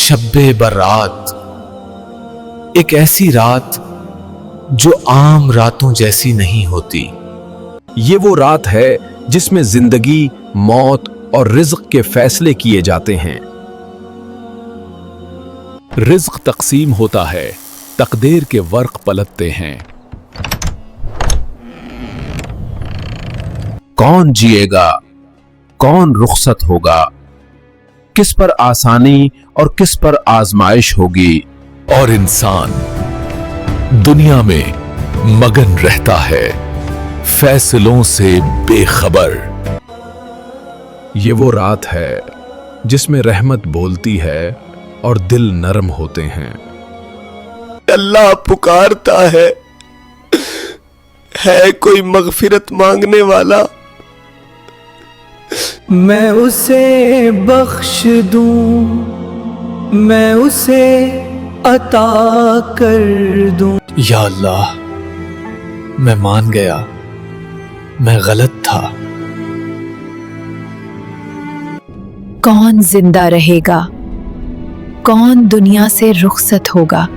शब्बे बरात, एक ऐसी रात जो आम रातों जैसी नहीं होती। ये वो रात है जिसमें जिंदगी, मौत और रिज्क के फैसले किए जाते हैं। रिज्क तकसीम होता है, तकदीर के वर्क पलटते हैं। कौन जिएगा, कौन रुखसत होगा, किस पर आसानी और किस पर आजमाइश होगी। और इंसान दुनिया में मगन रहता है, फैसलों से बेखबर। ये वो रात है जिसमें रहमत बोलती है और दिल नरम होते हैं। अल्लाह पुकारता है कोई मगफिरत मांगने वाला, मैं उसे बख्श दूं, मैं उसे अता कर दूं। या अल्लाह, मैं मान गया, मैं गलत था। कौन जिंदा रहेगा, कौन दुनिया से रुखसत होगा।